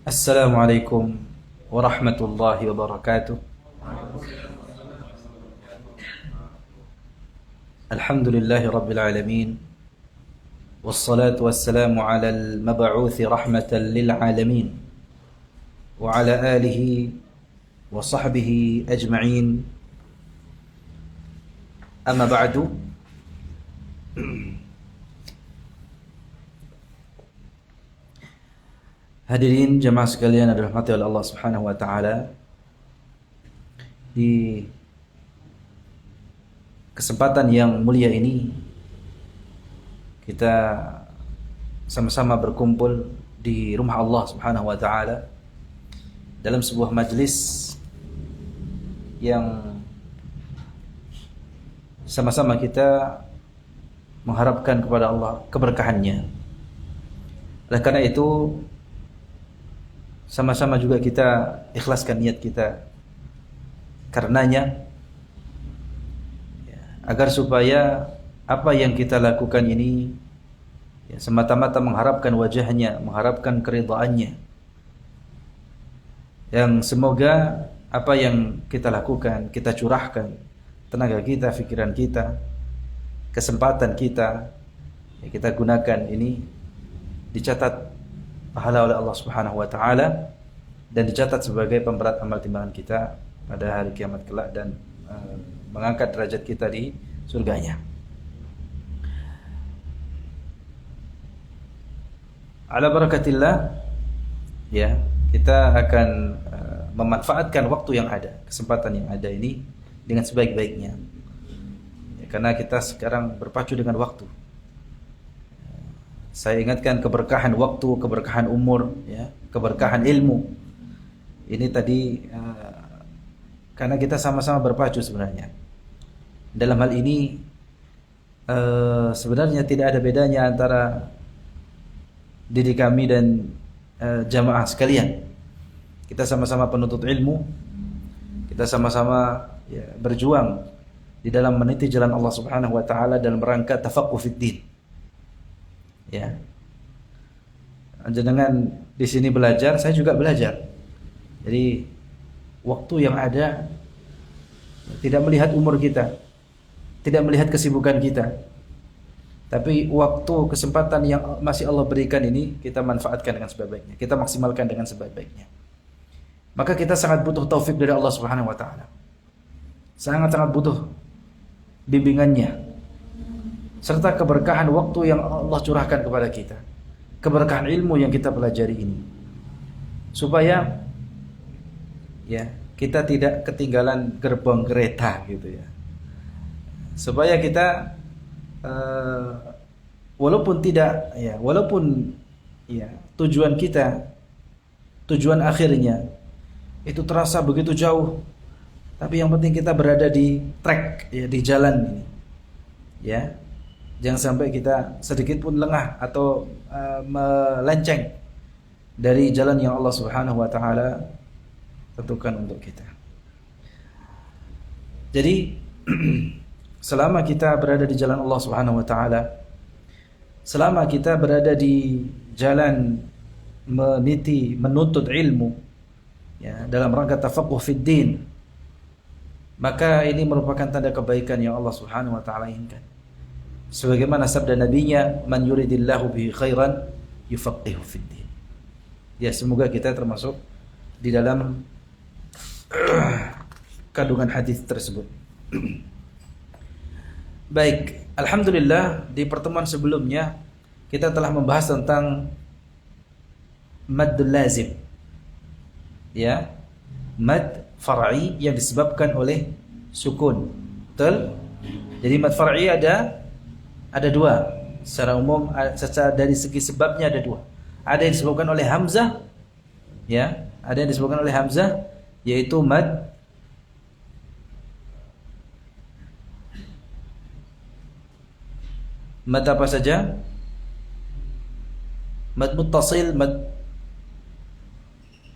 Assalamualaikum warahmatullahi wabarakatuh. Alhamdulillahi rabbil alamin. Wassalatu wassalamu ala al-mab'uthi rahmatan lil alamin. Wa ala alihi wa sahbihi ajma'in. Amma ba'du. Hadirin jemaah sekalian adalah dirahmati oleh Allah Subhanahu wa taala. Di kesempatan yang mulia ini kita sama-sama berkumpul di rumah Allah Subhanahu wa taala dalam sebuah majelis yang sama-sama kita mengharapkan kepada Allah keberkahannya. Oleh karena itu sama-sama juga kita ikhlaskan niat kita karenanya, agar supaya apa yang kita lakukan ini semata-mata mengharapkan wajahnya, mengharapkan keridhaannya, yang semoga apa yang kita lakukan, kita curahkan tenaga kita, pikiran kita, kesempatan kita, kita gunakan ini dicatat pahala oleh Allah Subhanahu wa taala dan dicatat sebagai pemberat amal timbangan kita pada hari kiamat kelak dan mengangkat derajat kita di surganya. Ala barakatillah, ya, kita akan memanfaatkan waktu yang ada, kesempatan yang ada ini dengan sebaik-baiknya. Ya, karena kita sekarang berpacu dengan waktu. Saya ingatkan keberkahan waktu, keberkahan umur, ya, keberkahan ilmu. Ini tadi karena kita sama-sama berpacu sebenarnya. Dalam hal ini sebenarnya tidak ada bedanya antara diri kami dan jamaah sekalian. Kita sama-sama penuntut ilmu. Kita sama-sama berjuang di dalam meniti jalan Allah Subhanahu wa taala dalam rangka tafaqquh fid din. Ya, jenengan di sini belajar, saya juga belajar. Jadi waktu yang ada tidak melihat umur kita, tidak melihat kesibukan kita, tapi waktu kesempatan yang masih Allah berikan ini kita manfaatkan dengan sebaik-baiknya, kita maksimalkan dengan sebaik-baiknya. Maka kita sangat butuh taufik dari Allah Subhanahu wa taala. Sangat-sangat butuh bimbingannya serta keberkahan waktu yang Allah curahkan kepada kita, keberkahan ilmu yang kita pelajari ini, supaya kita tidak ketinggalan gerbong kereta gitu ya, supaya kita walaupun tujuan kita, tujuan akhirnya itu terasa begitu jauh, tapi yang penting kita berada di track, ya, di jalan ini, ya. Jangan sampai kita sedikit pun lengah atau melenceng dari jalan yang Allah Subhanahu wa taala tentukan untuk kita. Jadi selama kita berada di jalan Allah Subhanahu wa taala, selama kita berada di jalan meniti, menuntut ilmu, ya, dalam rangka tafaqquh fid din, maka ini merupakan tanda kebaikan yang Allah Subhanahu wa taala inginkan. Sebagaimana sabda nabinya, man yuridillahu bihi khairan yufaqihu fid din. Ya, semoga kita termasuk di dalam kandungan hadis tersebut. Baik, alhamdulillah di pertemuan sebelumnya kita telah membahas tentang maddul lazim. Ya, mad far'i yang disebabkan oleh sukun. Betul? Jadi mad far'i ada dua. Secara umum, secara dari segi sebabnya ada dua. Ada yang disebabkan oleh hamzah, ya, ada yang disebabkan oleh hamzah, yaitu mad apa saja? Mad muttasil, mad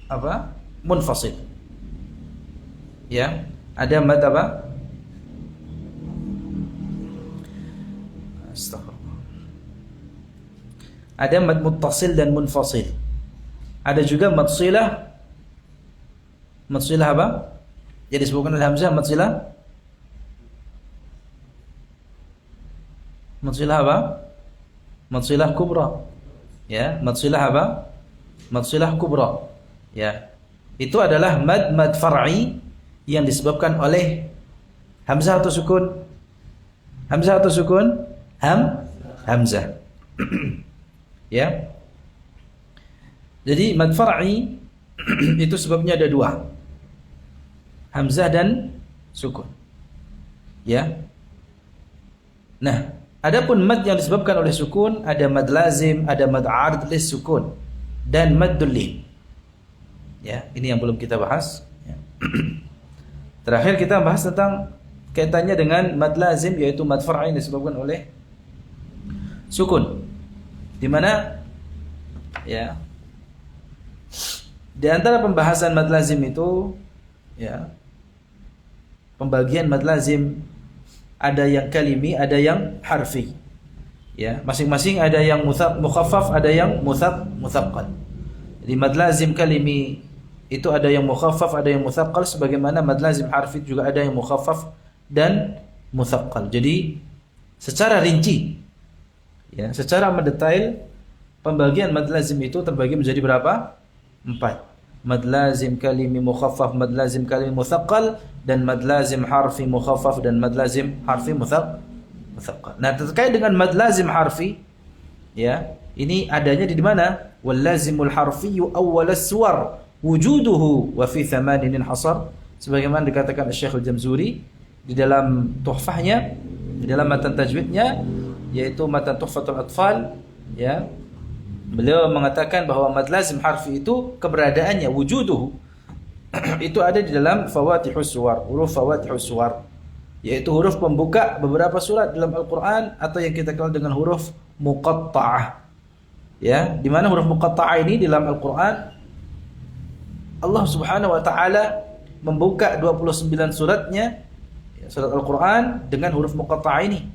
apa? Munfasil. Ya, ada mad apa? Ada mad muttasil dan munfasil. Ada juga mad silah. Mad silah apa? Jadi disebutkan oleh hamzah mad silah. Mad silah apa? Mad silah kubra. Ya, mad silah apa? Mad silah kubra. Ya. Itu adalah mad far'i yang disebabkan oleh hamzah atau sukun? Hamzah atau sukun? Hamzah. Ya. Jadi mad far'i itu sebabnya ada dua. Hamzah dan sukun. Ya. Nah, adapun mad yang disebabkan oleh sukun, ada mad lazim, ada mad 'arid lis sukun dan maddul lin. Ya, ini yang belum kita bahas. Ya. Terakhir kita bahas tentang kaitannya dengan mad lazim, yaitu mad far'i yang disebabkan oleh sukun. Di mana ya, di antara pembahasan mad lazim itu ya, pembagian mad lazim ada yang kalimi, ada yang harfi. Ya, masing-masing ada yang mukhaffaf, ada yang mutsaqqal. Jadi mad lazim kalimi itu ada yang mukhaffaf, ada yang mutsaqqal, sebagaimana mad lazim harfi juga ada yang mukhaffaf dan mutsaqqal. Jadi secara rinci ya, secara mendetail pembagian mad lazim itu terbagi menjadi berapa? 4. Mad lazim kalimi mukhaffaf, mad lazim kalimi mutsaqqal, dan mad lazim harfi mukhaffaf dan mad lazim harfi mutsaqqal. Nah, terkait dengan mad lazim harfi ya, ini adanya di mana? Wal lazimul harfiyyu awwal as-suwar wujuduhu wa fi thamanin hasar, sebagaimana dikatakan Syekh Al-Jamzuri di dalam tuhfahnya, di dalam matan tajwidnya, yaitu matan Tuhfatul Atfal ya. Beliau mengatakan bahwa mad lazim harfi itu keberadaannya, wujuduhu itu ada di dalam fawatihus suwar, huruf fawatihus suwar, yaitu huruf pembuka beberapa surat dalam Al-Qur'an, atau yang kita kenal dengan huruf muqatta'ah. Ya, di mana huruf muqatta'ah ini dalam Al-Qur'an Allah Subhanahu wa taala membuka 29 suratnya, surat Al-Qur'an, dengan huruf muqatta'ah ini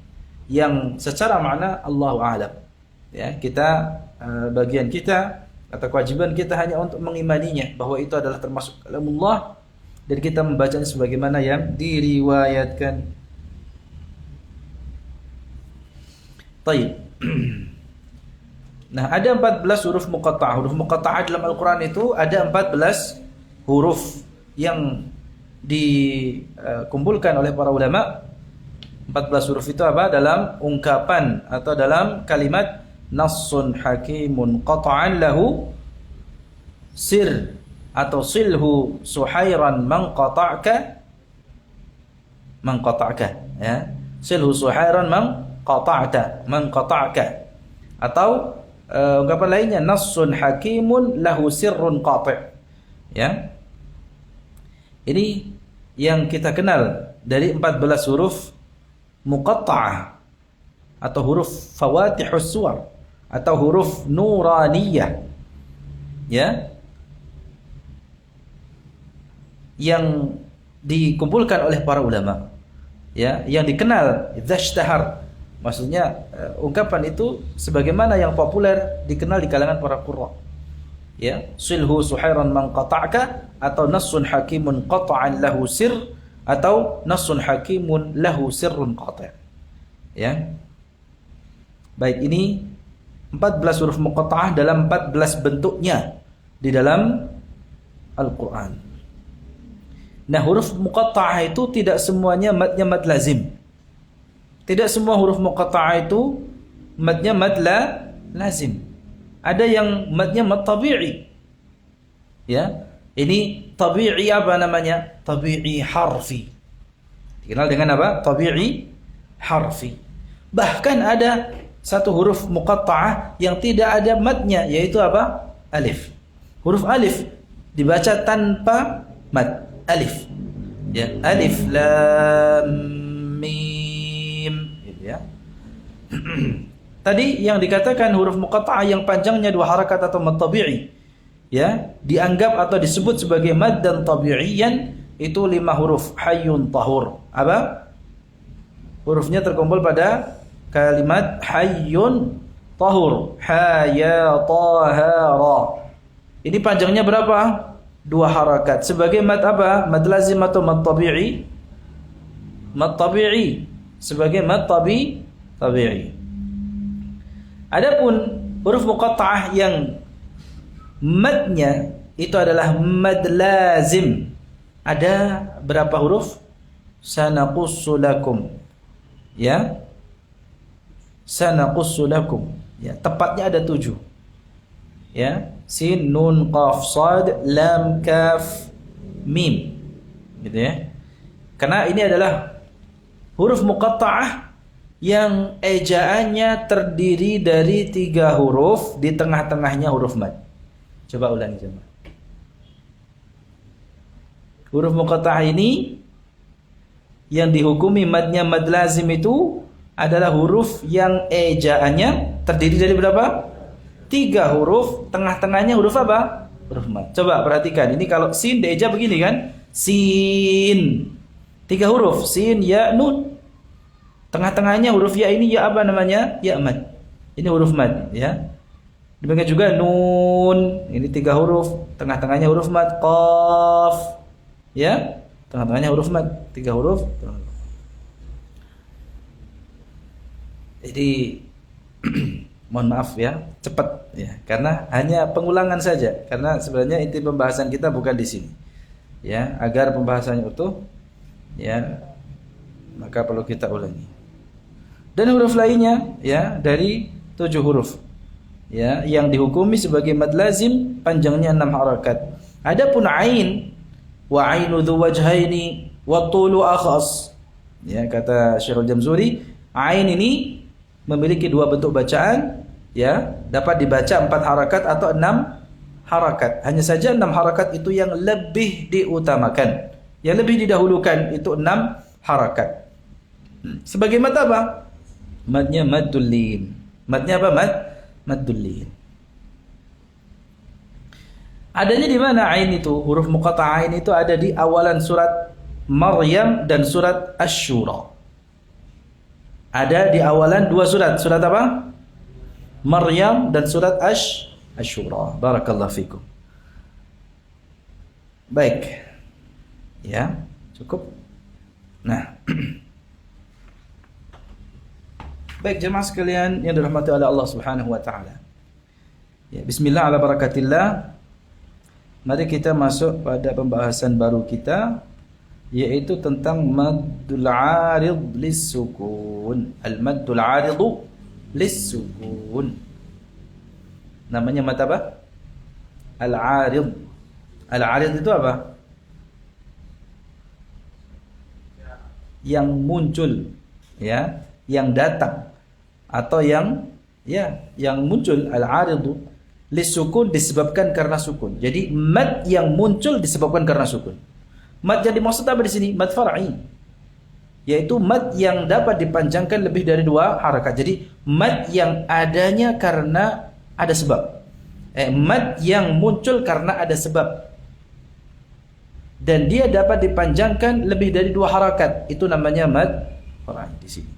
yang secara makna Allahu a'lam. Ya, kita bagian kita atau kewajiban kita hanya untuk mengimaninya bahwa itu adalah termasuk kalamullah, dan kita membacanya sebagaimana yang diriwayatkan. Baik. Nah, ada 14 huruf muqatta'ah. Huruf muqatta'ah dalam Al-Qur'an itu ada 14 huruf yang dikumpulkan oleh para ulama. 14 huruf itu apa? Dalam ungkapan atau dalam kalimat nassun hakimun qata'an lahu sir atau silhu suhairan man qata'ka ya. Silhu suhairan man qata'ka, atau ungkapan lainnya nassun hakimun lahu sirrun qati'. Ya. Ini yang kita kenal dari 14 huruf muqatta'ah atau huruf fawatihus suwar atau huruf nuraniyah. Ya. Yang dikumpulkan oleh para ulama. Ya, yang dikenal dzashtahar. Maksudnya ungkapan itu sebagaimana yang populer dikenal di kalangan para qurra. Ya, silhu suhairan man qata'ka, atau nassun hakimun qata'an lahu sir, atau nassun hakimun lahu sirrun qati'. Ya. Baik, ini 14 huruf muqatta'ah dalam 14 bentuknya di dalam Al-Qur'an. Nah, huruf muqatta'ah itu tidak semuanya madnya mad lazim. Tidak semua huruf muqatta'ah itu madnya mad lazim. Ada yang madnya mad tabi'i. Ya, ini tabi'i apa namanya? Tabi'i harfi. Dikenal dengan apa? Tabi'i harfi. Bahkan ada satu huruf muqatta'ah yang tidak ada madnya, yaitu apa? Alif. Huruf alif dibaca tanpa mad. Alif. Ya, alif lam mim, gitu ya. Tadi yang dikatakan huruf muqatta'ah yang panjangnya 2 harakat atau mad tabi'i, ya, dianggap atau disebut sebagai mad dan tabi'iyan, itu 5 huruf hayyun tahur. Apa? Hurufnya terkumpul pada kalimat hayyun tahur. Ha ya ta ha ra. Ini panjangnya berapa? 2 harakat. Sebagai mad apa? Mad lazim atau mad tabi'i? Mad tabi'i. Sebagai mad tabi'i. Adapun huruf muqatta'ah yang madnya itu adalah mad lazim. Ada berapa huruf? Sanaqussu lakum. Ya. Sanaqussu lakum. Ya, tepatnya ada 7. Ya, sin, nun, qaf, sad, lam, kaf, mim. Gitu ya. Karena ini adalah huruf muqatta'ah yang ejaannya terdiri dari 3 huruf, di tengah-tengahnya huruf mad. Coba ulangi coba. Huruf muqatta'ah ini yang dihukumi madnya mad lazim itu adalah huruf yang ejaannya terdiri dari berapa? 3 huruf, tengah-tengahnya huruf apa? Huruf mad. Coba perhatikan, ini kalau sin dieja begini kan? Sin. 3 huruf, sin, ya, nun. Tengah-tengahnya huruf ya ini ya apa namanya? Ya mad. Ini huruf mad, ya. Demikian juga nun. Ini 3 huruf, tengah-tengahnya huruf mad. Qaf. Ya. Tengah-tengahnya huruf mad. 3 huruf. Jadi mohon maaf ya, cepat ya, karena hanya pengulangan saja, karena sebenarnya inti pembahasan kita bukan di sini. Ya, agar pembahasannya utuh, ya, maka perlu kita ulangi. Dan huruf lainnya, ya, dari 7 huruf, ya, yang dihukumi sebagai mad lazim, panjangnya 6 harakat. Adapun ain, wa ainu dzu wajhaini wa tulu akhas. Ya, kata Syekhul Jamzuri, ain ini memiliki 2 bentuk bacaan, ya, dapat dibaca 4 harakat atau 6 harakat. Hanya saja 6 harakat itu yang lebih diutamakan, yang lebih didahulukan itu 6 harakat. Sebagai mad apa? Madnya maddul lin. Madnya apa? Maddul lin. Adanya di mana ain itu? Huruf muqatta'ah ain itu ada di awalan surat Maryam dan surat Asy-Syura. Ada di awalan 2 surat. Surat apa? Maryam dan surat Asy-Syura. Barakallahu fikum. Baik. Ya, cukup. Nah. Baik jemaah sekalian yang dirahmati oleh Allah Subhanahu wa taala. Ya, bismillah ala barakatillah. Mari kita masuk pada pembahasan baru kita, yaitu tentang maddul 'arid lis-sukun. Al-maddul 'aridu lis-sukun. Namanya mad apa? Al-'arid. Al-'arid itu apa? Yang muncul, ya, yang datang atau yang muncul. Al-'aridu lis-sukun disebabkan karena sukun. Jadi mad yang muncul disebabkan karena sukun. Mad yang dimaksud apa di sini? Mad far'i, yaitu mad yang dapat dipanjangkan lebih dari 2 harakat. Jadi mad yang adanya karena ada sebab. Mad yang muncul karena ada sebab, dan dia dapat dipanjangkan lebih dari 2 harakat. Itu namanya mad far'i di sini.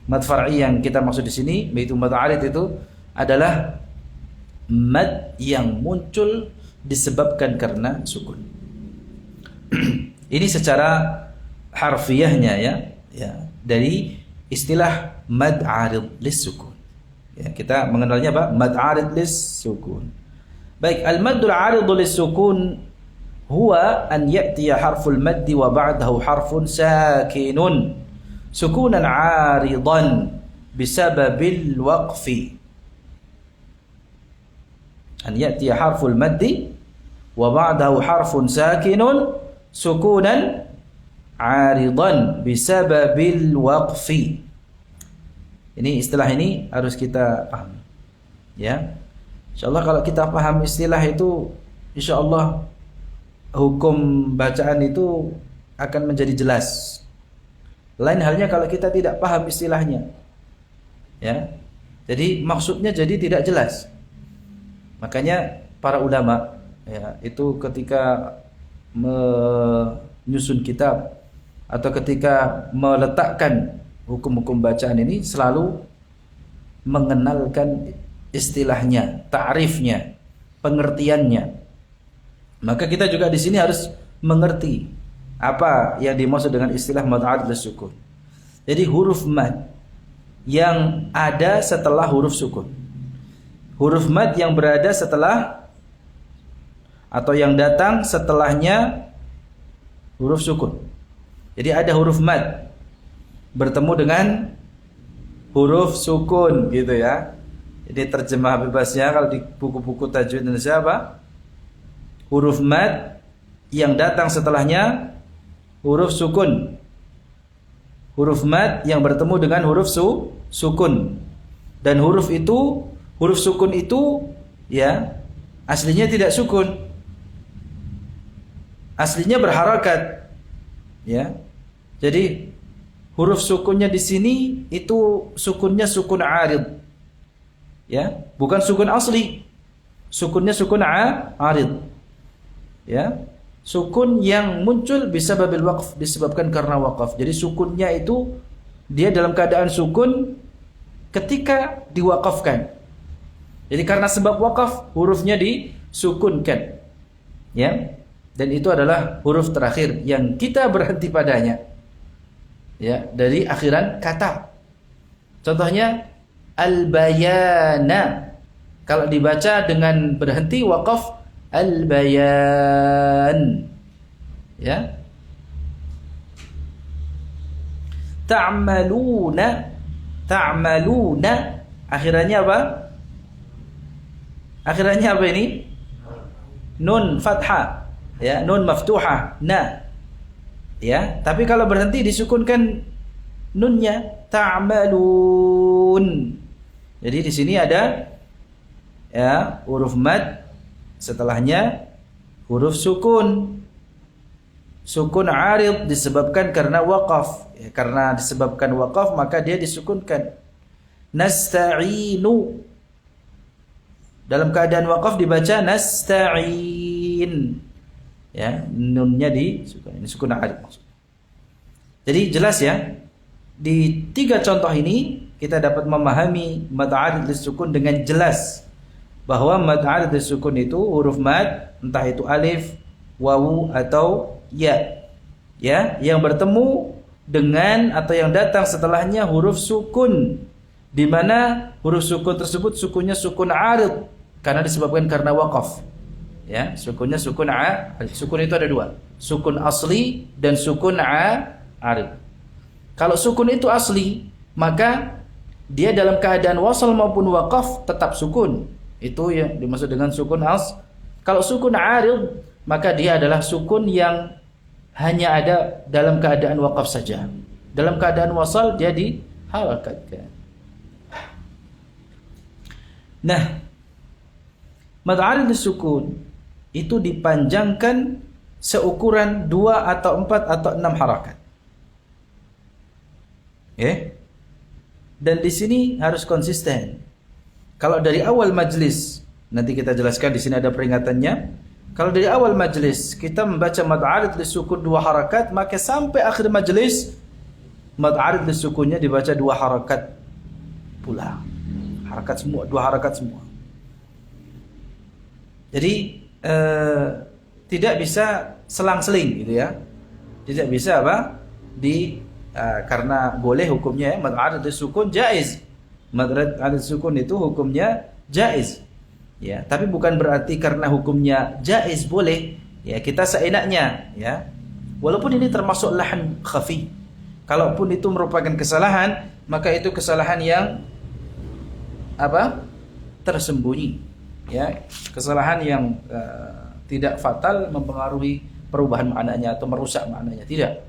Mad far'i yang kita maksud di sini, yaitu mad 'arid, itu adalah mad yang muncul disebabkan karena sukun. Ini secara harfiahnya, ya, dari istilah mad 'arid lis-sukun. Ya, kita mengenalnya apa? Mad 'arid lis-sukun. Baik, al-maddul 'arid lis-sukun huwa an ya'tiya harful maddi wa ba'dahu harfun sakinun sukunan 'aridan bisababil waqfi. An ya'tiya harful maddi wa ba'dahu harfun sakinun sukunan 'aridan bisababil waqfi. Ini istilah ini harus kita paham, ya. Insyaallah kalau kita paham istilah itu, insyaallah hukum bacaan itu akan menjadi jelas. Lain halnya kalau kita tidak paham istilahnya, ya. Jadi maksudnya jadi tidak jelas. Makanya para ulama, ya, itu ketika menyusun kitab atau ketika meletakkan hukum-hukum bacaan ini selalu mengenalkan istilahnya, ta'rifnya, pengertiannya, Maka kita juga di sini harus mengerti apa yang dimaksud dengan istilah mad 'arid sukun. Jadi huruf mad yang ada setelah huruf sukun. Huruf mad yang berada setelah atau yang datang setelahnya huruf sukun. Jadi ada huruf mad bertemu dengan huruf sukun gitu ya. Jadi terjemah bebasnya kalau di buku-buku tajwid Indonesia apa? Huruf mad yang datang setelahnya huruf sukun. Huruf mad yang bertemu dengan huruf sukun. Dan huruf sukun itu ya aslinya tidak sukun. Aslinya berharakat. Ya. Jadi huruf sukunnya di sini itu sukunnya sukun 'arid. Ya, bukan sukun asli. Sukunnya sukun 'arid. Ya, sukun yang muncul bisa babil waqf, disebabkan karena waqaf. Jadi sukunnya itu dia dalam keadaan sukun ketika diwaqafkan. Jadi karena sebab waqaf hurufnya disukunkan. Ya. Dan itu adalah huruf terakhir yang kita berhenti padanya. Ya, dari akhiran kata. Contohnya al-bayana. Kalau dibaca dengan berhenti waqaf al-bayan. Ya. Ta'maluna. Akhirannya apa? Akhirannya apa ini? Nun fathah. Ya, nun maftuhah. Na. Ya, tapi kalau berhenti disukunkan nunnya. Ta'malun. Jadi di sini ada ya huruf mad, setelahnya huruf sukun. Sukun 'arid disebabkan karena waqaf. Ya, karena disebabkan waqaf maka dia disukunkan. Nasta'inu. Dalam keadaan waqaf dibaca nasta'in. Ya, nunnya disukun. Ini sukun 'arid maksudnya. Jadi jelas ya. Di 3 contoh ini kita dapat memahami mad 'arid sukun dengan jelas. Bahwa mad 'arid sukun itu huruf mad, entah itu alif, wawu atau ya. Ya, yang bertemu dengan atau yang datang setelahnya huruf sukun. Di mana huruf sukun tersebut sukunnya sukun 'arid karena disebabkan karena waqaf. Ya, sukunnya sukun sukun itu ada 2. Sukun asli dan sukun 'arid. Kalau sukun itu asli, maka dia dalam keadaan wasal maupun waqaf tetap sukun. Itu yang dimaksud dengan sukun Kalau sukun 'arid, maka dia adalah sukun yang hanya ada dalam keadaan waqaf saja. Dalam keadaan wasal dia diharakatkan. Nah, mad 'arid sukun itu dipanjangkan seukuran 2 atau 4 atau 6 harakat. Dan di sini harus konsisten. Kalau dari awal majlis, nanti kita jelaskan di sini ada peringatannya. Kalau dari awal majlis kita membaca mad 'arid sukun 2 harakat, maka sampai akhir majlis mad 'arid sukunnya dibaca 2 harakat pula. Harakat semua, 2 harakat semua. Jadi tidak bisa selang-seling gitu ya. Tidak bisa apa? Karena boleh hukumnya mad 'arid sukun jaiz. Mad 'arid sukun itu hukumnya jaiz. Ya, tapi bukan berarti karena hukumnya jaiz boleh ya kita seenaknya ya. Walaupun ini termasuk lahan khafi. Kalaupun itu merupakan kesalahan, maka itu kesalahan yang apa? Tersembunyi. Ya, kesalahan yang tidak fatal mempengaruhi perubahan maknanya atau merusak maknanya, tidak.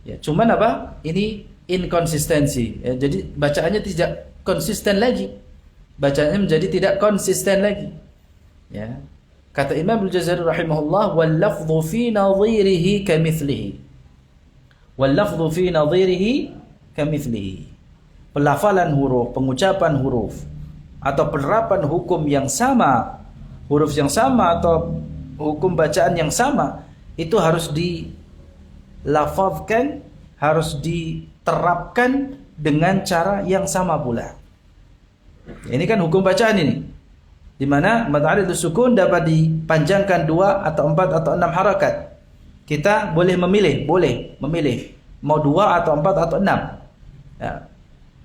Ya, cuman apa? Ini inkonsistensi. Ya, jadi bacaannya tidak konsisten lagi. Bacaannya menjadi tidak konsisten lagi. Ya. Kata Imam Al-Jazari rahimahullah, wal lafdhu fi nadhirihi kamithlihi. Wal lafdhu fi nadhirihi kamithlihi. Pelafalan huruf, pengucapan huruf atau penerapan hukum yang sama, huruf yang sama atau hukum bacaan yang sama, itu harus dilafazkan, harus diterapkan dengan cara yang sama pula. Ini kan hukum bacaan ini. di mana mad aridus sukun dapat dipanjangkan 2 atau 4 atau 6 harakat. Kita boleh memilih mau 2 atau 4 atau 6. Ya.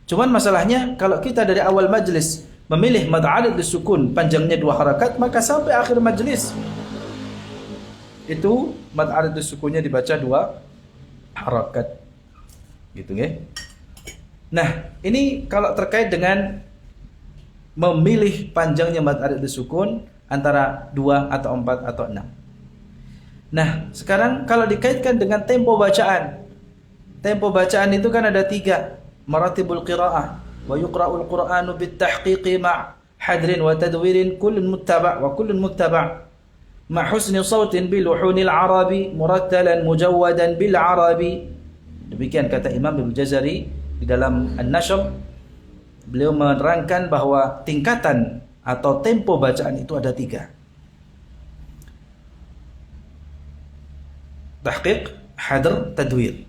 Cuman masalahnya kalau kita dari awal majlis memilih mad aridus sukun panjangnya 2 harakat, maka sampai akhir majlis itu mad aridus sukunnya dibaca 2 harakat. Gitu ya. Nah, ini kalau terkait dengan memilih panjangnya mad aridus sukun antara 2 atau 4 atau 6. Nah, sekarang kalau dikaitkan dengan tempo bacaan. Tempo bacaan itu kan ada 3. Maratibul qiraah wa yuqra'ul Qur'anu bitahqiqi ma' hadrin wa tadwirin kullun muttaba' wa kullun muttaba' ma' husni sautin bil luhunil arabi murattalan mujawwadan bil arabi. Demikian kata Imam Ibnu Jazari di dalam An-Nashr. Beliau menerangkan bahwa tingkatan atau tempo bacaan itu ada 3. Tahqiq, hadr, tadwir.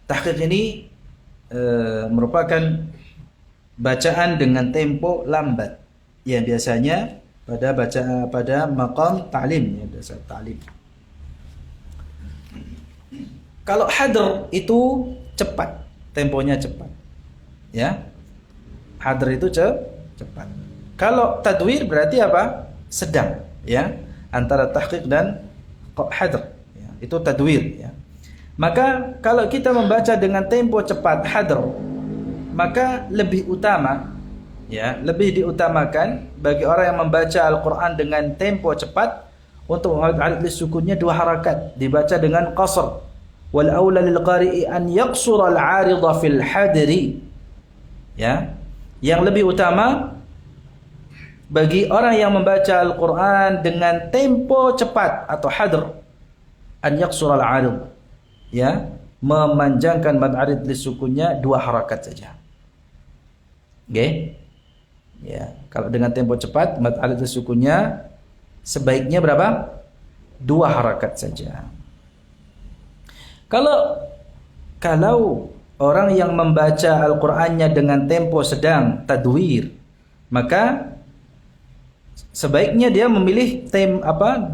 Tahqiq ini merupakan bacaan dengan tempo lambat yang biasanya pada maqam ta'lim, ya, biasa ta'lim. Kalau hadr itu cepat, temponya cepat. Ya. Hadr itu cepat. Kalau tadwir berarti apa? Sedang, ya. Antara tahqiq dan hadr, ya. Itu tadwir, ya. Maka kalau kita membaca dengan tempo cepat hadr, maka lebih utama, ya, lebih diutamakan bagi orang yang membaca Al-Qur'an dengan tempo cepat untuk aridus sukunnya 2 harakat, dibaca dengan qasr. Wal aula lil qari'i an yaqsura al-'arida fil hadri. Ya. Yang lebih utama bagi orang yang membaca Al-Qur'an dengan tempo cepat atau hadr, an yaqsura al-'arid, ya, memanjangkan mad arid lisukunnya 2 harakat saja. Oke? Ya, kalau dengan tempo cepat mad arid lisukunnya sebaiknya berapa? 2 harakat saja. Kalau orang yang membaca Al-Qur'annya dengan tempo sedang, tadwir, maka sebaiknya dia memilih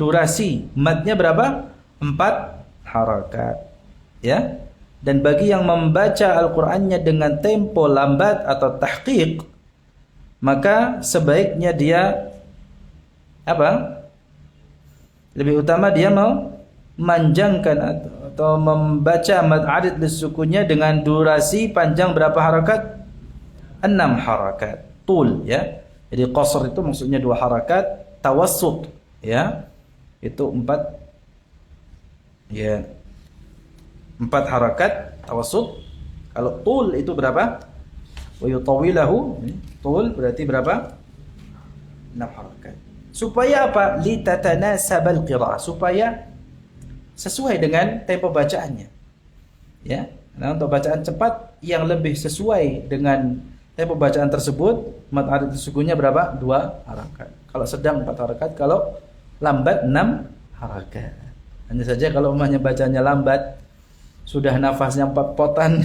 durasi madnya berapa? 4 harakat. Ya. Dan bagi yang membaca Al-Qur'annya dengan tempo lambat atau tahqiq, maka sebaiknya dia lebih utama dia memanjangkan atau membaca mad arid lisukunnya dengan durasi panjang berapa harakat? 6 harakat. Tul, ya. Jadi qasr itu maksudnya 2 harakat, tawassut, ya. Itu 4, ya. 4 harakat tawassut. Kalau tul itu berapa? Wa yutawilahu, tul berarti berapa? 6 harakat. Supaya apa? Litatanasabal qiraah, supaya sesuai dengan tempo bacaannya. Ya. Nah, untuk bacaan cepat yang lebih sesuai dengan tempo bacaan tersebut, mad arid sukunnya berapa? 2 harakat. Kalau sedang 4 harakat, kalau lambat 6 harakat. Hanya saja kalau umumnya bacanya lambat, sudah nafasnya 4 potan,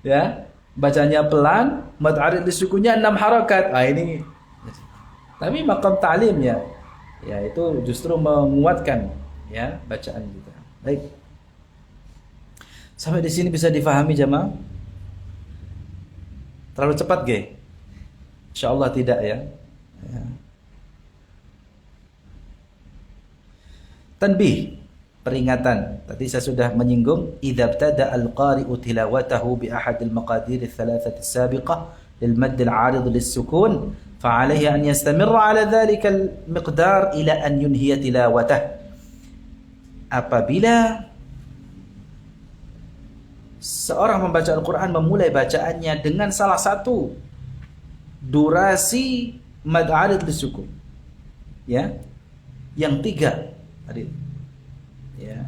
ya, bacanya pelan, mad arid sukunnya 6 harakat. Ini. Tapi maqam ta'lim, ya, itu justru menguatkan, ya, bacaan kita. Baik. Sampai di sini bisa difahami jamaah? Terlalu cepat, ge? Insyaallah tidak, ya. Tanbih, peringatan. Tadi saya sudah menyinggung, idza ibtada al-qari'u tilawatahu bi ahadil maqadir ats-tsalatsati as-sabiqah lil madd al-'arid lis-sukun, fa 'alayhi an yastamirra 'ala dhalika al-miqdar ila an yunhiya tilawatah. Apabila seorang membaca Al-Quran memulai bacaannya dengan salah satu durasi mad arid lis-sukun, ya, yang 3 tadi, ya,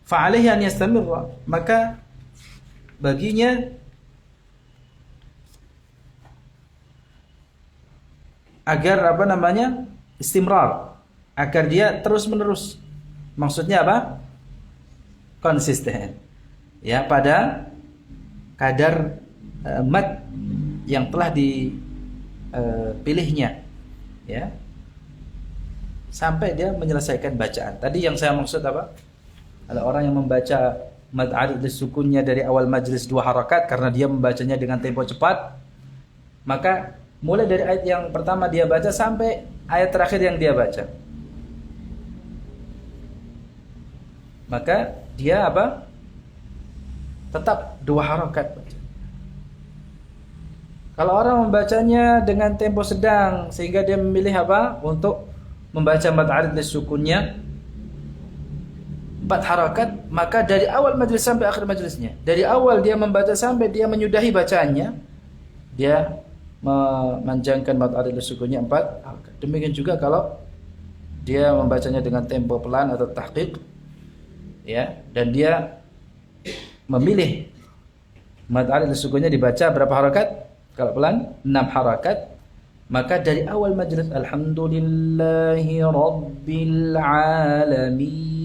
fa 'alaihi an yastamirra, maka baginya agar istimrar, agar dia terus menerus. Maksudnya apa? Konsisten, ya, pada kadar mad yang telah pilihnya, ya, sampai dia menyelesaikan bacaan. Tadi yang saya maksud apa? Ada orang yang membaca mad arid sukunnya dari awal majlis 2 harakat karena dia membacanya dengan tempo cepat, maka mulai dari ayat yang pertama dia baca sampai ayat terakhir yang dia baca, maka dia apa? Tetap 2 harakat baca. Kalau orang membacanya dengan tempo sedang sehingga dia memilih apa? Untuk membaca mad arid sukunnya 4 harakat, maka dari awal majlis sampai akhir majlisnya, dari awal dia membaca sampai dia menyudahi bacaannya, dia memanjangkan mad arid sukunnya 4 harakat. Demikian juga kalau dia membacanya dengan tempo pelan atau tahqiq, ya, dan dia memilih mad arid sukunnya dibaca berapa harakat? Kalau pelan 6 harakat, maka dari awal majlis alhamdulillahi rabbil alamin,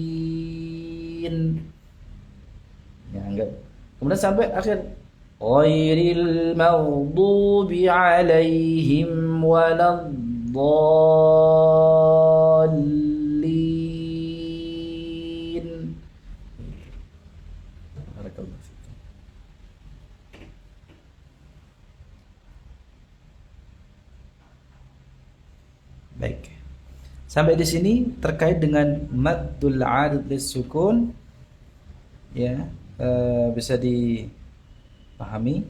ya, enggak. Kemudian sampai akhir ghairil maghdubi alaihim waladdallin. Baik. Sampai di sini terkait dengan maddul arid sukun, ya, bisa dipahami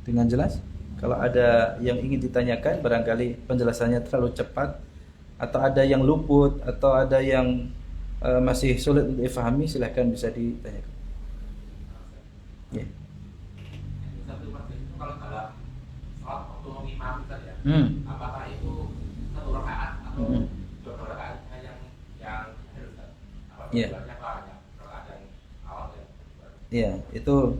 dengan jelas. Kalau ada yang ingin ditanyakan, barangkali penjelasannya terlalu cepat atau ada yang luput atau ada yang masih sulit untuk dipahami, silahkan bisa ditanyakan. Ya. Apakah itu 1 rakaat atau 2 rakaat yang harus rakaat yang awal ya? Iya, itu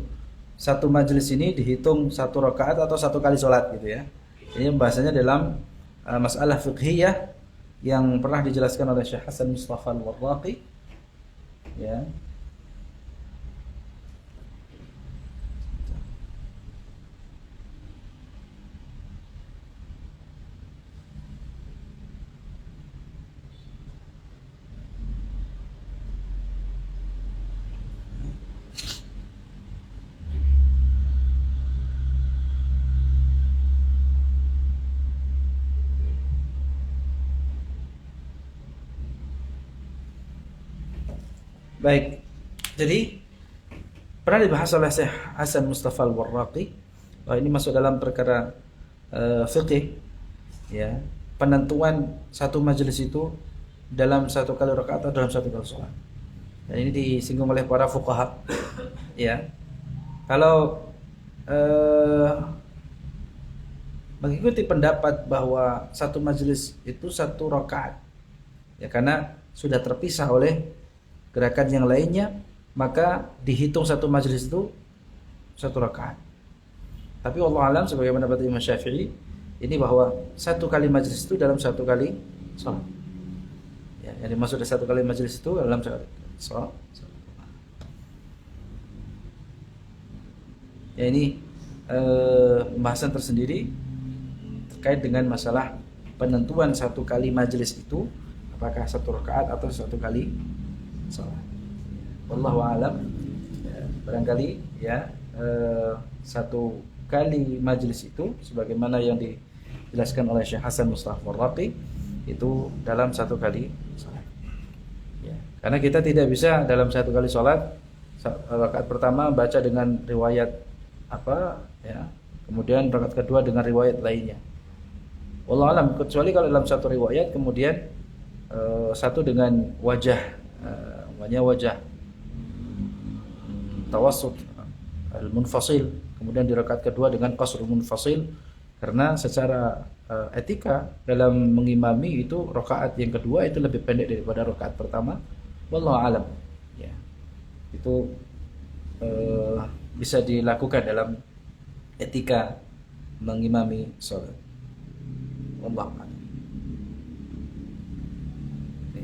satu majelis ini dihitung 1 rakaat atau 1 kali sholat gitu ya. Ini bahasanya dalam masalah fiqhiyah yang pernah dijelaskan oleh Syekh Hasan Mustafa Al-Warraqi, ya. Baik. Jadi pernah dibahas oleh Syekh Hasan Mustafa Al-Warraqi bahwa ini masuk dalam perkara fikih, ya, penentuan satu majelis itu dalam 1 kali rakaat atau dalam 1 kali sholat. Dan ini disinggung oleh para fuqaha, ya. Kalau mengikuti pendapat bahwa satu majelis itu 1 rakaat, ya, karena sudah terpisah oleh gerakan yang lainnya, maka dihitung 1 majelis itu 1 rakaat. Tapi wallahu alam, sebagaimana pendapat Imam Syafi'i ini, bahwa 1 kali majelis itu dalam 1 kali sholat. Ya, yang dimaksud dari 1 kali majelis itu dalam 1 kali sholat. Ya, ini pembahasan tersendiri terkait dengan masalah penentuan 1 kali majelis itu apakah 1 rakaat atau 1 kali sholat. Wallahu a'lam. Ya, barangkali ya 1 kali majelis itu sebagaimana yang dijelaskan oleh Syekh Hasan Mustafa Al-Warraqi itu dalam 1 kali sholat. Ya, karena kita tidak bisa dalam 1 kali sholat rakaat pertama baca dengan riwayat apa, ya, kemudian rakaat kedua dengan riwayat lainnya. Wallahu a'lam, kecuali kalau dalam 1 riwayat kemudian satu dengan wajah wajah tawassut al-munfasil, kemudian di rakaat kedua dengan qasrul munfasil, karena secara etika dalam mengimami itu rakaat yang kedua itu lebih pendek daripada rakaat pertama. Wallahu alam, ya, itu bisa dilakukan dalam etika mengimami salat. Wallahu alam.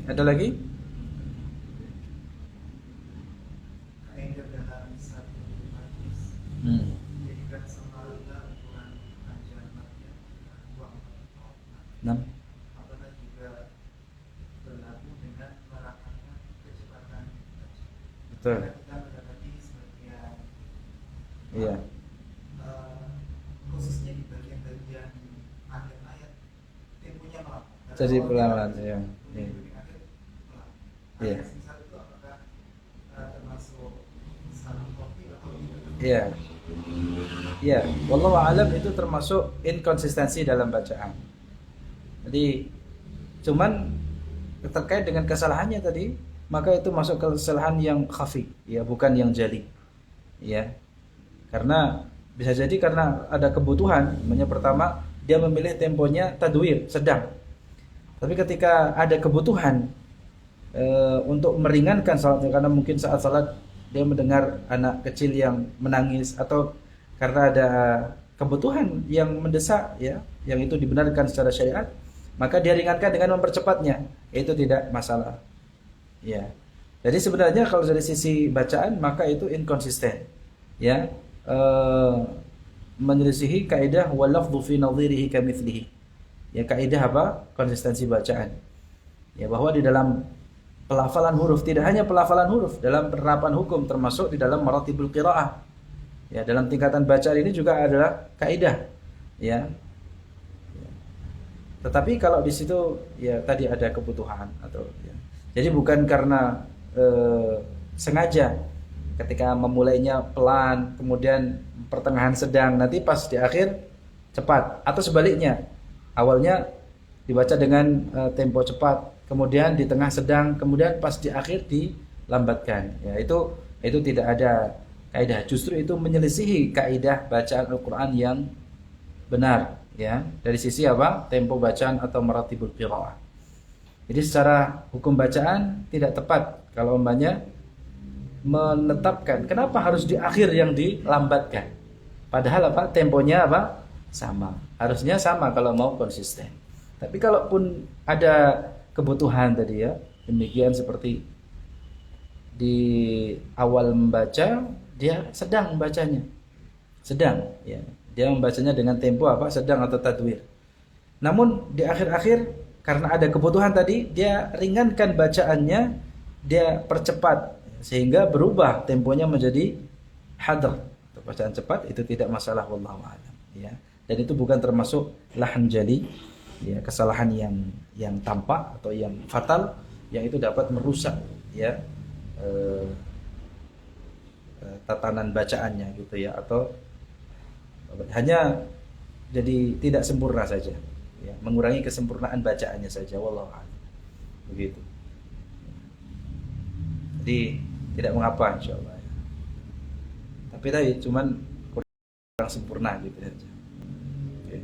Ada lagi? Nah, apakah juga berlaku dengan merapatkan kecepatan baca? betul. Karena kita mendapati sebagian Iya. khususnya di bagian-bagian akhir ayat temponya melambat. Jadi pelan-pelan ya. Di Iya. bagian akhir melambat. Iya. Ayat misal itu apakah termasuk salah kopi atau tidak? Iya. Iya, wallahu a'lam itu termasuk inkonsistensi dalam bacaan. Jadi cuman terkait dengan kesalahannya tadi, maka itu masuk kesalahan yang khafi, ya, bukan yang jali. Ya. Karena bisa jadi karena ada kebutuhan, namanya pertama dia memilih temponya tadwir, sedang. Tapi ketika ada kebutuhan untuk meringankan salatnya, karena mungkin saat salat dia mendengar anak kecil yang menangis, atau karena ada kebutuhan yang mendesak, ya, yang itu dibenarkan secara syariat, maka dia ringankan dengan mempercepatnya, itu tidak masalah. Ya. Jadi sebenarnya kalau dari sisi bacaan maka itu inkonsisten, ya, menyelisihi kaidah wal lafdhu fi nadhirihi kamitslihi. Ya, kaidah apa? Konsistensi bacaan. Ya, bahwa di dalam pelafalan huruf, tidak hanya pelafalan huruf, dalam penerapan hukum termasuk di dalam maratibul qiraah. Ya, dalam tingkatan bacaan ini juga adalah kaidah, ya. Tetapi kalau di situ ya tadi ada kebutuhan atau ya. Jadi bukan karena sengaja ketika memulainya pelan, kemudian pertengahan sedang, nanti pas di akhir cepat, atau sebaliknya. Awalnya dibaca dengan tempo cepat, kemudian di tengah sedang, kemudian pas di akhir dilambatkan. Ya, itu tidak ada kaidah. Justru itu menyelisihi kaidah bacaan Al-Qur'an yang benar, ya. Dari sisi apa? Tempo bacaan atau maratibul qiraah. Jadi secara hukum bacaan tidak tepat kalau umpamanya menetapkan kenapa harus di akhir yang dilambatkan. Padahal apa? Temponya apa? Sama. Harusnya sama kalau mau konsisten. Tapi kalaupun ada kebutuhan tadi, ya, demikian seperti di awal membaca dia sedang membacanya. Sedang, ya. Dia membacanya dengan tempo apa? Sedang atau tadwir. Namun di akhir-akhir karena ada kebutuhan tadi, dia ringankan bacaannya, dia percepat sehingga berubah temponya menjadi hadr. Bacaan cepat itu tidak masalah, wallahu a'lam, ya. Dan itu bukan termasuk lahan jali, ya, kesalahan yang tampak atau yang fatal, yang itu dapat merusak, ya, tatanan bacaannya gitu, ya, atau hanya jadi tidak sempurna saja, ya, mengurangi kesempurnaan bacaannya saja, wallahu a'lam. Begitu. Jadi tidak mengapa insyaallah. Tapi tadi cuman kurang sempurna gitu saja. Oke.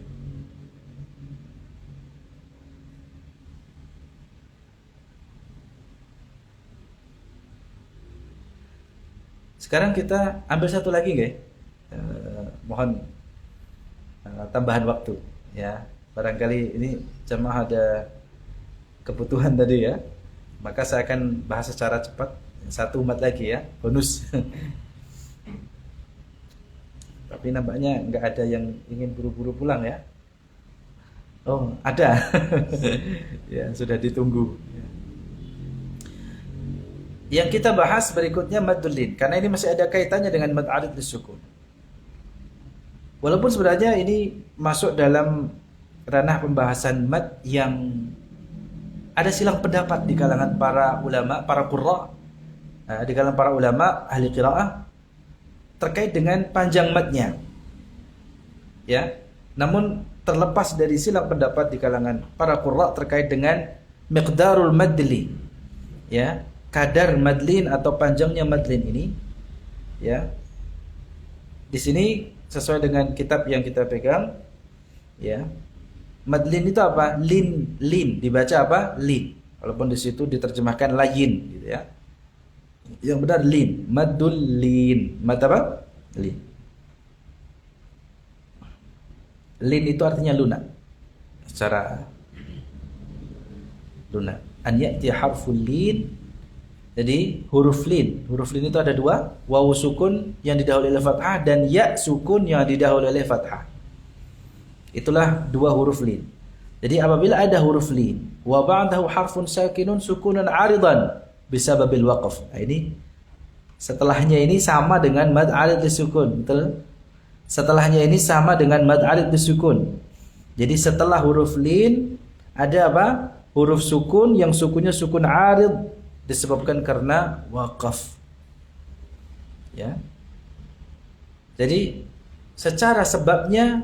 Sekarang kita ambil satu lagi, guys. Mohon tambahan waktu, ya. Barangkali ini jemaah ada kebutuhan tadi, ya. Maka saya akan bahas secara cepat satu umat lagi, ya, bonus. Tapi nampaknya nggak ada yang ingin buru-buru pulang, ya. Oh, ada. Ya, sudah ditunggu. Yang kita bahas berikutnya maddul lin, karena ini masih ada kaitannya dengan mad arid lisukun. Walaupun sebenarnya ini masuk dalam ranah pembahasan mad yang ada silang pendapat di kalangan para ulama, para qurra, di kalangan para ulama ahli qiraah terkait dengan panjang madnya. Ya. Namun terlepas dari silang pendapat di kalangan para qurra terkait dengan miqdarul madli, ya, kadar madlin atau panjangnya madlin ini, ya. Di sini sesuai dengan kitab yang kita pegang, ya. Madlin itu apa? Lin dibaca apa? Lin. Walaupun di situ diterjemahkan layin, gitu, ya. Yang benar lin, maddul lin. Mad apa? Lin. Lin itu artinya lunak. Secara lunak. An ya'ti harful lin. Jadi huruf lin. Huruf lin itu ada dua, wawu sukun yang didahului oleh fathah dan ya sukun yang didahului oleh fathah. Itulah dua huruf lin. Jadi apabila ada huruf lin wa ba'dahu harfun sakinun sukunan 'aridan bisababil waqf. Nah, ini setelahnya ini sama dengan mad 'arid lisukun, betul? Setelahnya ini sama dengan mad 'arid lisukun. Jadi setelah huruf lin ada apa? Huruf sukun yang sukunnya sukun 'arid disebabkan karena waqaf. Ya. Jadi secara sebabnya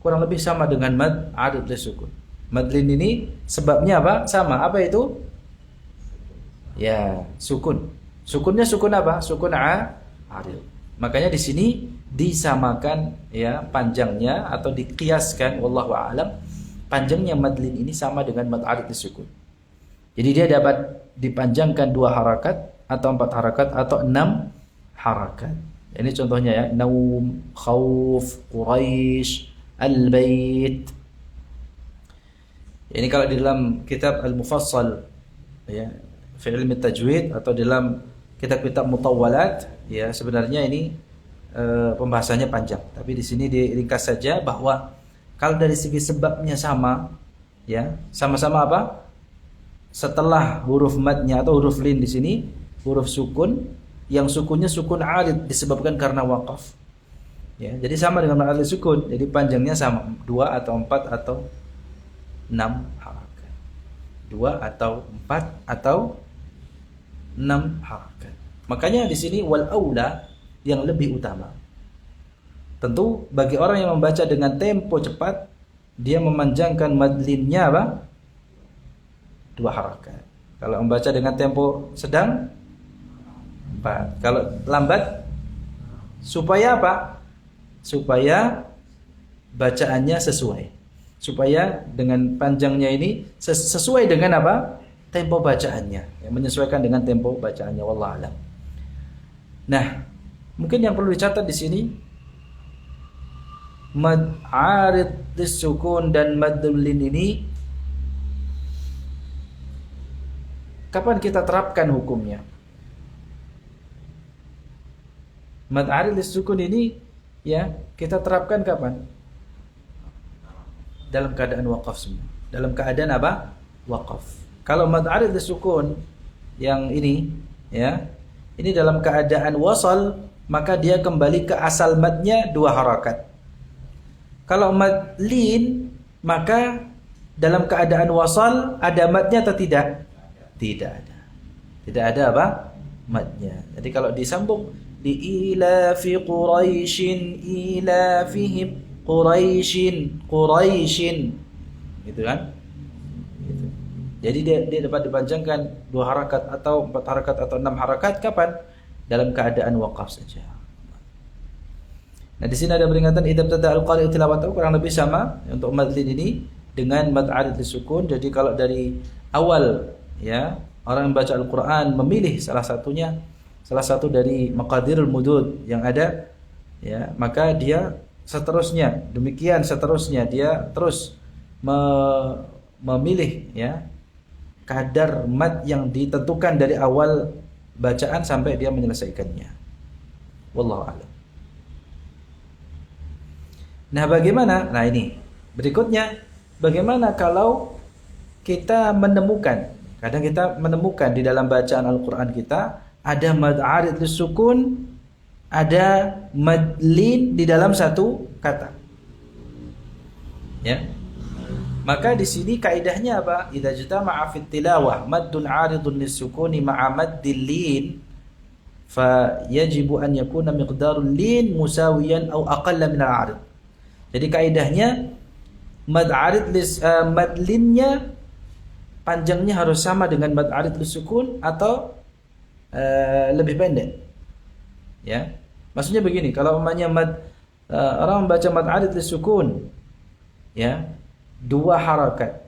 kurang lebih sama dengan mad 'arid lisukun. Mad lin ini sebabnya apa? Sama. Apa itu? Ya, sukun. Sukunnya sukun apa? Sukun 'arid. Makanya di sini disamakan ya panjangnya atau dikiaskan wallahu a'lam panjangnya mad lin ini sama dengan mad 'arid lisukun. Jadi dia dapat dipanjangkan 2 harakat atau 4 harakat atau 6 harakat. Ini contohnya ya, naum, khauf, quraisy, al-bait. Ini kalau di dalam kitab Al-Mufassal ya, fi ilmi tajwid atau dalam kitab-kitab mutawwalat ya, sebenarnya ini pembahasannya panjang. Tapi di sini diringkas saja bahwa kalau dari segi sebabnya sama ya, sama-sama apa? Setelah huruf madnya atau huruf lin di sini huruf sukun yang sukunnya sukun 'arid disebabkan karena waqaf. Ya, jadi sama dengan mad sukun. Jadi panjangnya sama, 2 atau 4 atau 6 harakat. 2 atau 4 atau 6 harakat. Makanya di sini wal aula yang lebih utama. Tentu bagi orang yang membaca dengan tempo cepat, dia memanjangkan mad linnya apa? 2 harakat. Kalau membaca dengan tempo sedang 4. Kalau lambat supaya apa? Supaya bacaannya sesuai. Supaya dengan panjangnya ini sesuai dengan apa? Tempo bacaannya. Ya, menyesuaikan dengan tempo bacaannya wallahu alam. Nah, mungkin yang perlu dicatat di sini mad 'arid lisukun dan mad lin ini kapan kita terapkan hukumnya? Mad 'arid lisukun ini ya, kita terapkan kapan? Dalam keadaan waqaf semua. Dalam keadaan apa? Waqaf. Kalau mad 'arid lisukun yang ini ya, ini dalam keadaan wasal, maka dia kembali ke asal madnya 2 harakat. Kalau mad lin, maka dalam keadaan wasal ada madnya atau tidak? Tidak ada. Tidak ada apa? Madnya. Jadi kalau disambung li ilafi quraisyin ilafihim quraisyin gitu kan? Gitu. Jadi dia dapat dipanjangkan 2 harakat atau 4 harakat atau 6 harakat kapan? Dalam keadaan waqaf saja. Nah, di sini ada peringatan idza tada al-qari' tilawatahu kurang lebih sama untuk mad lin ini dengan mad 'arid lisukun. Jadi kalau dari awal ya, orang membaca Al-Qur'an memilih salah satu dari maqadirul mudud yang ada ya, maka dia seterusnya dia terus memilih ya kadar mad yang ditentukan dari awal bacaan sampai dia menyelesaikannya. Wallahu a'lam. Nah, bagaimana? Nah, ini berikutnya, bagaimana kalau kita menemukan, kadang kita menemukan di dalam bacaan Al-Qur'an kita ada mad 'arid lisukun, ada mad lin di dalam satu kata. Ya. Maka di sini kaidahnya apa? Idza jtama'a fit tilawah maddun 'aridun lisukuni ma'a maddil lin fa yajibu an yakuna miqdarul lin musawiyan aw aqalla min al-'arid. Jadi kaidahnya mad 'arid mad linnya panjangnya harus sama dengan mad 'arid lisukun atau lebih pendek. Ya. Maksudnya begini, kalau umpamanya orang membaca mad 'arid lisukun ya, 2 harakat.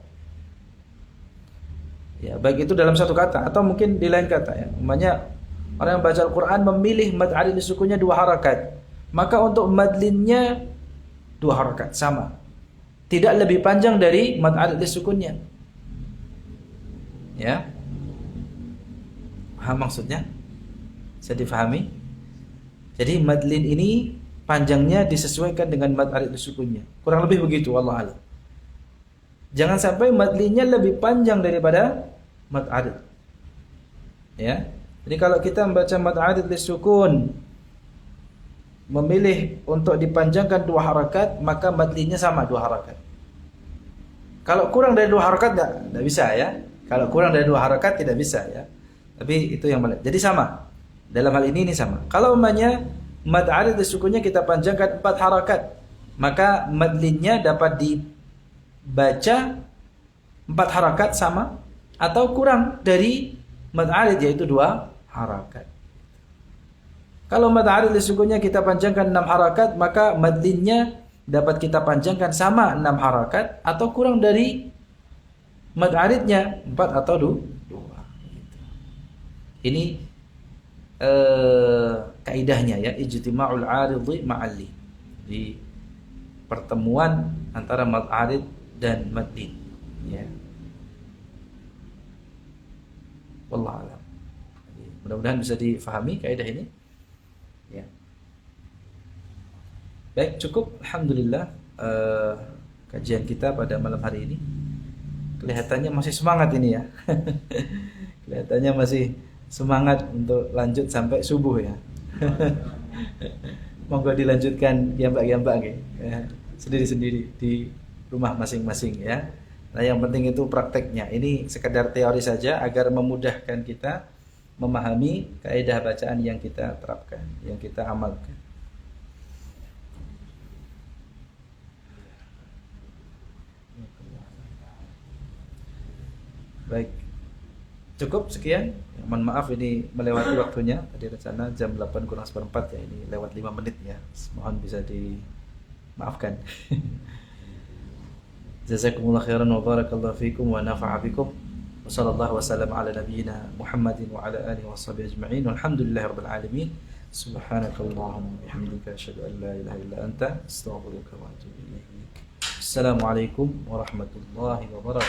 Ya, baik itu dalam satu kata atau mungkin di lain kata ya. Umpamanya orang yang baca Al-Qur'an memilih mad 'arid lisukunnya 2 harakat. Maka untuk mad linnya 2 harakat sama. Tidak lebih panjang dari mad 'arid lisukunnya. Ya. Paham maksudnya? Bisa difahami? Jadi mad lin ini panjangnya disesuaikan dengan mad 'arid lisukunnya. Kurang lebih begitu, wallahu a'lam. Jangan sampai madlinya lebih panjang daripada mad arid. Ya. Jadi kalau kita membaca mad arid lisukun, memilih untuk dipanjangkan 2 harakat, maka madlinya sama 2 harakat. Kalau kurang dari 2 harakat enggak bisa ya. Kalau kurang dari 2 harakat tidak bisa ya. Tapi itu yang benar. Jadi sama. Dalam hal ini sama. Kalau umpamanya mad arid disukunnya kita panjangkan 4 harakat, maka madlinnya dapat dibaca 4 harakat sama atau kurang dari mad arid yaitu 2 harakat. Kalau mad arid disukunnya kita panjangkan 6 harakat, maka madlinnya dapat kita panjangkan sama 6 harakat atau kurang dari mad aridnya 4 atau 2. Ini kaidahnya ya, ijtima'ul aridhi ma'alli. Di pertemuan antara mad arid dan madlin ya. Wallahu a'lam. Mudah-mudahan bisa difahami kaidah ini. Ya. Baik, cukup. Alhamdulillah kajian kita pada malam hari ini. Kelihatannya masih semangat ini ya. Kelihatannya masih semangat untuk lanjut sampai subuh ya. Monggo dilanjutkan ya mbak-mbak ya, sendiri-sendiri di rumah masing-masing ya. Nah, yang penting itu prakteknya. Ini sekedar teori saja agar memudahkan kita memahami kaidah bacaan yang kita terapkan, yang kita amalkan. Baik. Cukup sekian. Mohon maaf ini melewati waktunya. Tadi rencana jam 8:04 ya, ini lewat 5 menit ya. Mohon bisa dimaafkan. Jazakumullah khairan wa barakallahu fikum wa nafa'a bikum. Wa sallallahu wasallam ala nabiyyina Muhammadin wa ala alihi washabihi ajma'in. Walhamdulillahirabbil alamin. Subhanakallahumma bihamdika asyhadu an la ilaha illa anta astaghfiruka wa atubu ilaik. Assalamualaikum warahmatullahi wabarakatuh.